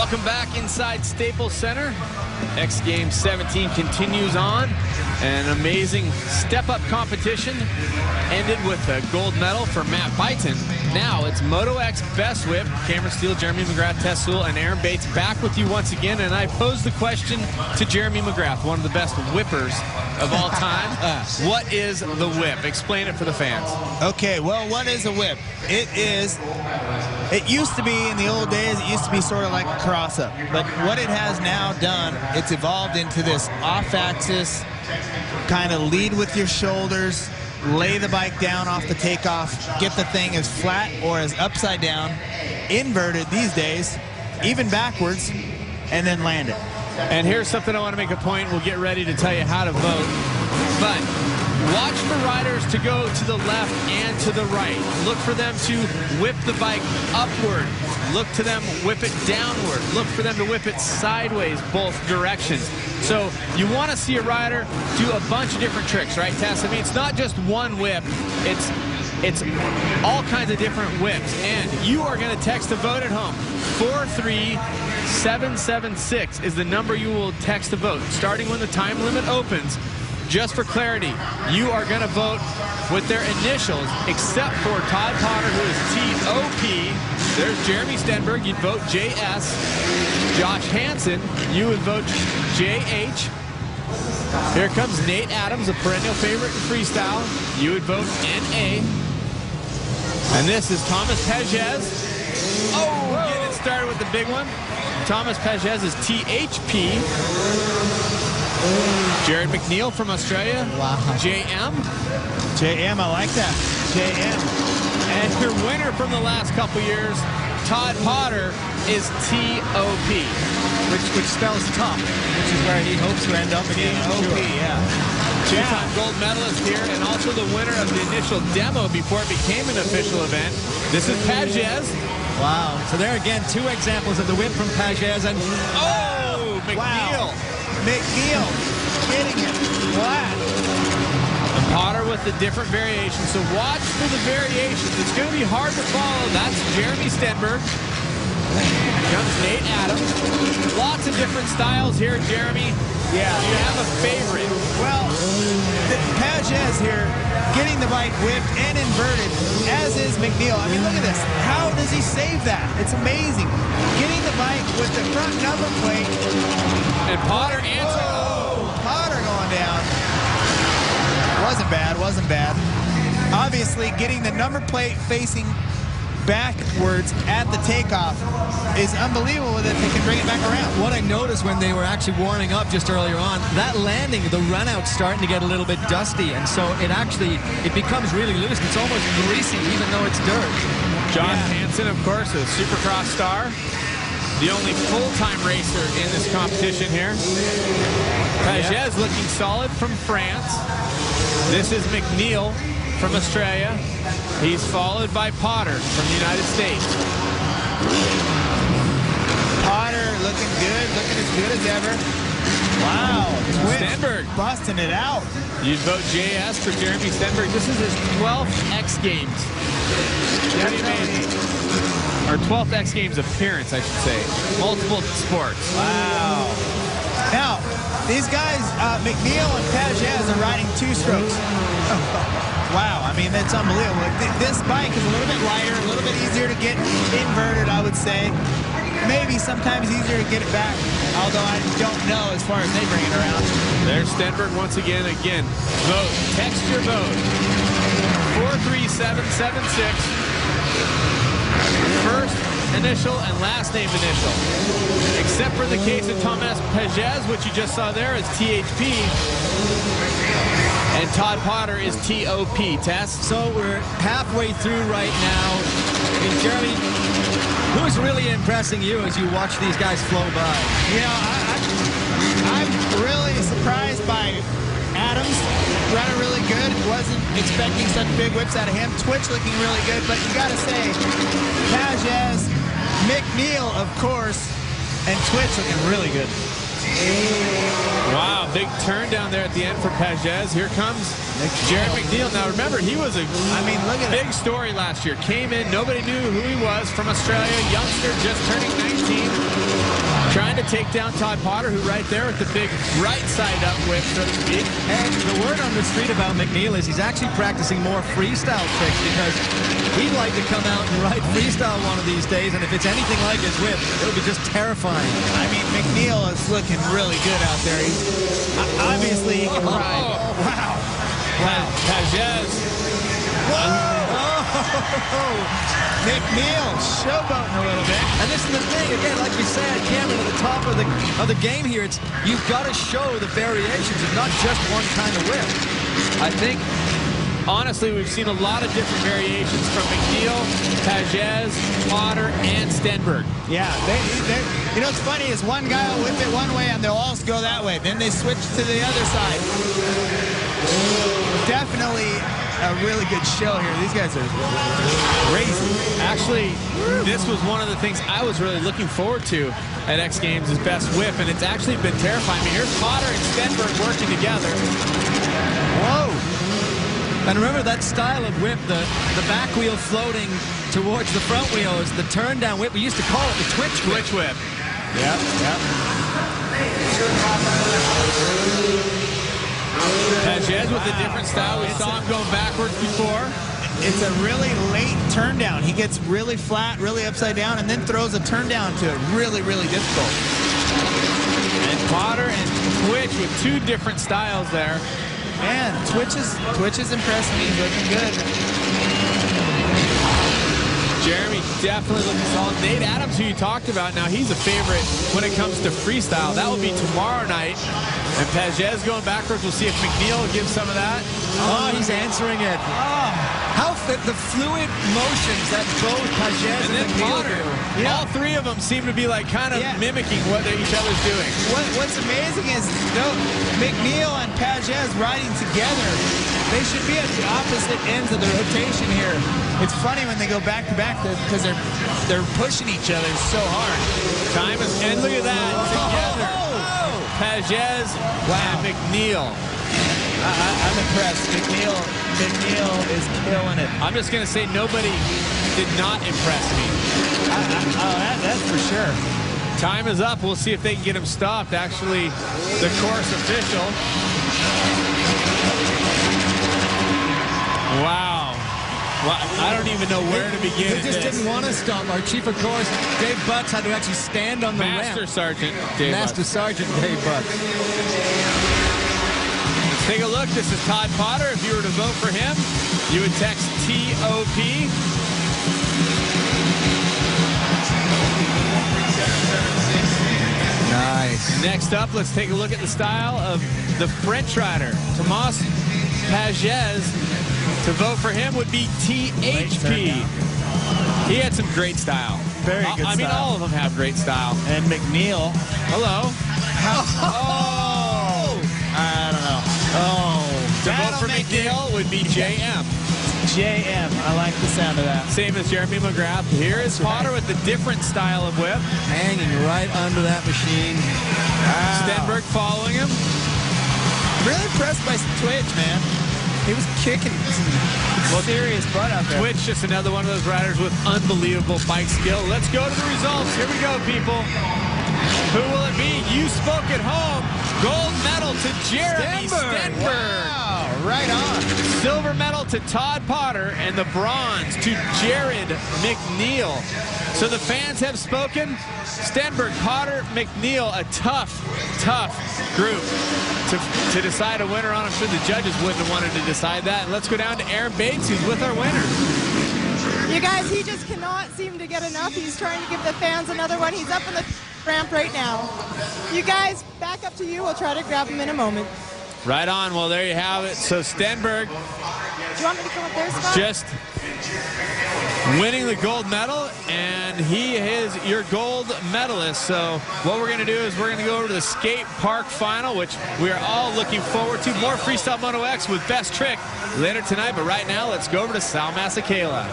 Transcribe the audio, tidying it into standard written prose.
Welcome back inside Staples Center. X Games 17 continues on. An amazing step-up competition ended with a gold medal for Matt Byton. Now it's MotoX Best Whip. Cameron Steele, Jeremy McGrath, Tess Sewell, and Aaron Bates back with you once again. And I pose the question to Jeremy McGrath, one of the best whippers of all time. What is the whip? Explain it for the fans. Okay, well, what is a whip? It used to be, in the old days, it used to be sort of like a cross-up. But what it has now done, it's evolved into this off-axis, kind of lead with your shoulders, lay the bike down off the takeoff, get the thing as flat or as upside down, inverted these days, even backwards, and then land it. And here's something I want to make a point. We'll get ready to tell you how to vote. But watch for riders to go to the left and to the right. Look for them to whip the bike upward. Look to them whip it downward. Look for them to whip it sideways, both directions. So you want to see a rider do a bunch of different tricks, right, Tess? I mean, it's not just one whip. It's all kinds of different whips. And you are going to text a vote at home. 43776 is the number you will text a vote. Starting when the time limit opens, just for clarity, you are going to vote with their initials, except for Todd Potter, who is T-O-P. There's Jeremy Stenberg. You'd vote J-S. Josh Hansen, you would vote J-H. Here comes Nate Adams, a perennial favorite in freestyle. You would vote N-A. And this is Thomas Pages. Oh, getting it started with the big one. Thomas Pages is T-H-P. Jared McNeil from Australia. Wow. JM. JM, I like that. JM. And your winner from the last couple years, Todd Potter, is T-O-P. Which spells top, which is where he hopes to end up again. T-O-P, yeah. Two-time gold medalist here, and also the winner of the initial demo before it became an official event. This is Pages. Wow. So there again, two examples of the whip from Pages. And oh, McNeil. Wow. McNeil getting it flat. And Potter with the different variations. So watch for the variations. It's going to be hard to follow. That's Jeremy Stenberg. Here comes Nate Adams. Lots of different styles here, Jeremy. Yeah. Do you have a favorite? Well, Pages here getting the bike whipped and inverted, as is McNeil. I mean, look at this. How does he save that? It's amazing. Getting the bike with the front number plate. And Potter answered. Oh, Potter going down. Wasn't bad, wasn't bad. Obviously, getting the number plate facing backwards at the takeoff is unbelievable that they can bring it back around. What I noticed when they were actually warming up just earlier on, that landing, the run out's starting to get a little bit dusty, and so it becomes really loose. It's almost greasy, even though it's dirt. Josh Hansen, of course, a Supercross star. The only full-time racer in this competition here. Pages looking solid from France. This is McNeil from Australia. He's followed by Potter from the United States. Potter looking good, looking as good as ever. Wow. Stenberg busting it out. You'd vote JS for Jeremy Stenberg. This is his 12th X Games. Pretty amazing. Or 12th X Games appearance, I should say. Multiple sports. Wow. Now, these guys, McNeil and Pages, are riding two strokes. Wow, I mean, that's unbelievable. This bike is a little bit lighter, a little bit easier to get inverted, I would say. Maybe sometimes easier to get it back, although I don't know as far as they bring it around. There's Stenberg once again. Vote. Text your vote. 43776. First initial and last name initial. Except for the case of Thomas Pages, which you just saw there, is THP. And Todd Potter is T-O-P. Tess? So we're halfway through right now. I mean, Jeremy, who's really impressing you as you watch these guys flow by? You know, I'm really surprised by Adams. Running really good. Wasn't expecting such big whips out of him. Twitch looking really good, but you got to say, Pages, McNeil, of course, and Twitch looking really good. Wow, big turn down there at the end for Pages. Here comes Jared McNeil. Now remember, he was a look at big story last year. Came in, nobody knew who he was, from Australia, youngster just turning 19. Trying to take down Todd Potter, who right there with the big right side up whip, so to speak. And the word on the street about McNeil is he's actually practicing more freestyle tricks because he'd like to come out and ride freestyle one of these days, and if it's anything like his whip, it'll be just terrifying. I mean, McNeil is looking really good out there. Obviously, he can ride. Wow. Wow. Pages. McNeil showboating a little bit. And this is the thing, again, like we said, Cameron, at the top of the game here, it's you've got to show the variations of not just one kind of whip. I think, honestly, we've seen a lot of different variations from McNeil, Pages, Potter, and Stenberg. Yeah, you know what's funny is one guy will whip it one way and they'll all go that way. Then they switch to the other side. Definitely a really good show here. These guys are crazy. Actually, this was one of the things I was really looking forward to at X Games, his best whip, and it's actually been terrifying. I mean, here's Potter and Stenberg working together. Whoa! And remember that style of whip, the back wheel floating towards the front wheel is the turn down whip. We used to call it the twitch whip. Twitch whip. Yep, yep. Pages with a different style. We saw him going backwards before. It's a really late turn down. He gets really flat, really upside down, and then throws a turn down to it. Really, really difficult. And Potter and Twitch with two different styles there. Man, Twitch is impressing me. He's looking good. Jeremy definitely looking solid. Nate Adams, who you talked about, now he's a favorite when it comes to freestyle. That will be tomorrow night. And Pages going backwards. We'll see if McNeil gives some of that. Oh, he's answering it. Oh, how the fluid motions that both Pages and then McNeil Potter. do. Yeah. All three of them seem to be like kind of mimicking what each other's doing. What's amazing is McNeil and Pages riding together. They should be at the opposite ends of the rotation here. It's funny when they go back to back because they're pushing each other so hard. Time is, and look at that together. Pages and McNeil. I'm impressed. McNeil is killing it. I'm just going to say nobody did not impress me. That's for sure. Time is up. We'll see if they can get him stopped. Actually, the course official. Wow. Well, I don't even know where to begin. They just didn't want to stop. Our chief of course, Dave Butts, had to actually stand on the Master ramp. Sergeant Dave Master Butts. Sergeant Dave Butts. Take a look. This is Todd Potter. If you were to vote for him, you would text TOP. Nice. Next up, let's take a look at the style of the French rider, Tomas Pages. To vote for him would be THP. He had some great style. Very good style. I mean, all of them have great style. And McNeil. Hello. Oh! I don't know. Oh. To vote for McNeil would be JM. JM. I like the sound of that. Same as Jeremy McGrath. Here is Potter with a different style of whip. Hanging right under that machine. Wow. Stenberg following him. Really impressed by Twitch, man. He was kicking some serious butt out there. Twitch, just another one of those riders with unbelievable bike skill. Let's go to the results. Here we go, people. Who will it be? You spoke at home. Gold medal to Jeremy Stenberg. Wow, right on. Silver medal to Todd Potter, and the bronze to Jared McNeil. So the fans have spoken. Stenberg, Potter, McNeil, a tough group to decide a winner on. I'm sure the judges wouldn't have wanted to decide that. And let's go down to Aaron Bates, who's with our winner. You guys, he just cannot seem to get enough. He's trying to give the fans another one. He's up on the ramp right now. You guys, back up to you. We'll try to grab him in a moment. Right on. Well, there you have it. So Stenberg Do you want me to come up there, Scott? just winning the gold medal, and he is your gold medalist. So what we're going to do is we're going to go over to the skate park final, which we are all looking forward to. More Freestyle MotoX with Best Trick later tonight, but right now let's go over to Sal Masekela.